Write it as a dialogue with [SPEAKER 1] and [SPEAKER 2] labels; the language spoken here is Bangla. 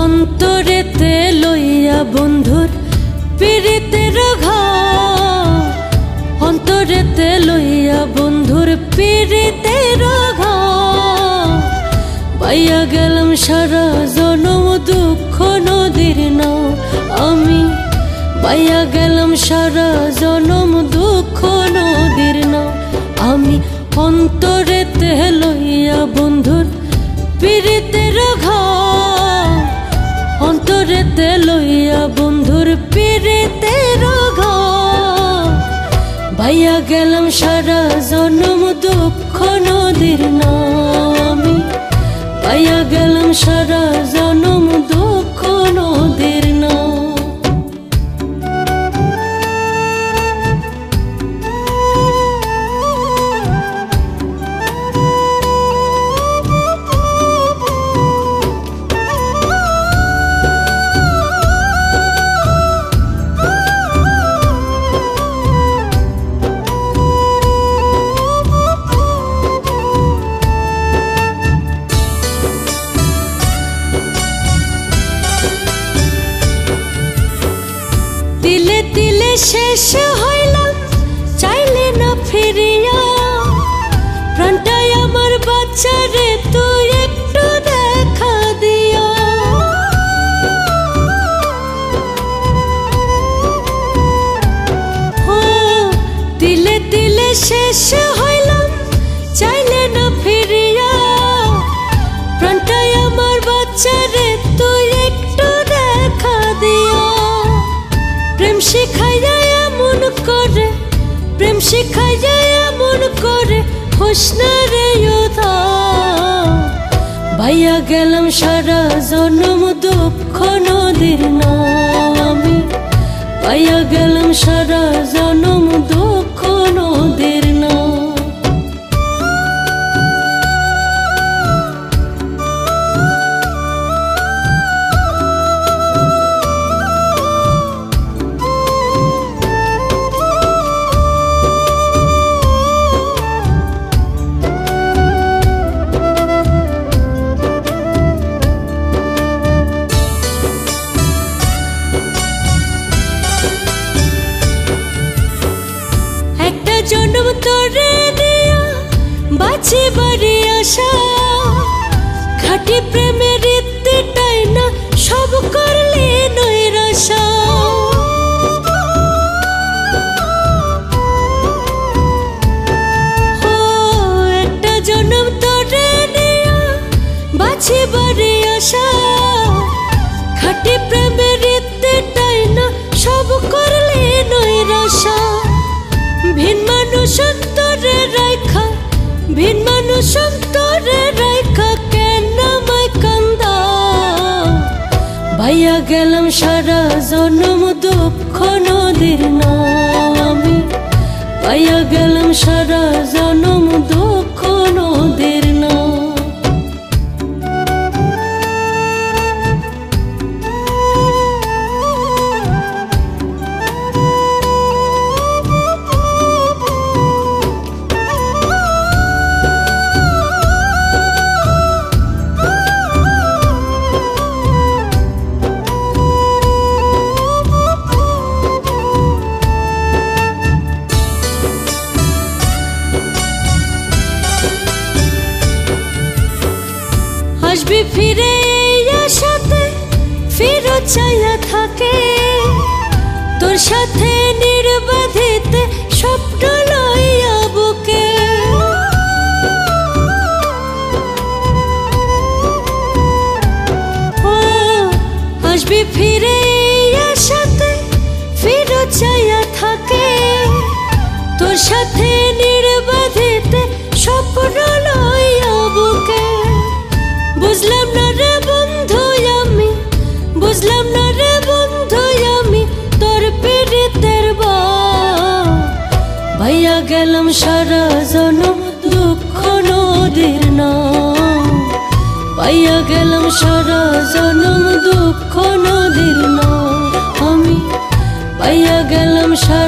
[SPEAKER 1] অন্তরেতে লইয়া বন্ধুর পীড়িতের ঘাও, অন্তরেতে লইয়া বন্ধুর পীড়িতের ঘাও। পাইয়া গেলাম সারা জনম দুঃখ নদীর নাও আমি, পাইয়া গেলাম সারা জনম দুঃখ নদীর নাও আমি। অন্তরেতে লইয়া বন্ধুর পীড়িতের ঘাও, অন্তরেতে লইয়া বন্ধুর পীড়িতের ঘাও। পাইয়া গেলাম সারা জনম দুঃখ নদীর নাও আমি, পাইয়া গেলাম সারা জনম দুঃখ নদীর নাও। তিলে তিলে শেষ হইলাম চাইলে না ফিরিয়া, প্রাণটাই আমার বাচ্চারে তুই একটু দেখা দিয়া। তিলে তিলে শেষ হইলাম চাইলে না ফিরিয়া, প্রাণটাই আমার বাচ্চারে তুই একটু দেখা দিয়া। প্রেম শিখাইয়া এমন করে, প্রেম শিখাইয়া এমন করে হোসনা রে উধাও। পাইয়া গেলাম সারা জনম দুঃখ নদীর নাও আমি, পাইয়া গেলাম সারা জনম দুঃখ নদীর নাও। জনম তোরে দিয়া বাঁচি বাড়ি আসা, খাঁটি প্রেমের রীতিটাই না সব করলে নৈরাশা। একটা জনম তোরে দিয়া বাঁচি বাড়ি আসা, খাঁটি প্রেমের রীতিটাই না সব করলে নৈরাশা। ভিন মানুষ অন্তরে রাইখা, ভিন মানুষ অন্তরে রাইখা কেন আমায় কান্দাও। পাইয়া গেলাম সারা জনম দুঃখ নদীর নাও আমি, পাইয়া গেলাম সারা জনম দুঃখ নদীর নাও। আসবি ফিরে এই আশাতে ফিরত চাইয়া থাকে, তোর সাথে নির্বাধিত স্বপ্ন লইয়া বুকে। আসবি ফিরে এই আশাতে ফিরত চাইয়া থাকে, তোর সাথে নির্বাধিত স্বপ্ন লইয়া বুকে। বুঝলাম না রে বন্ধু আমি, বুঝলাম না রে বন্ধু আমি তোর পীড়িতের বাও। পাইয়া গেলাম সারা জনম দুঃখ নদীর নাও, পাইয়া গেলাম সারা জনম দুঃখ নদীর নাও আমি, পাইয়া গেলাম সারা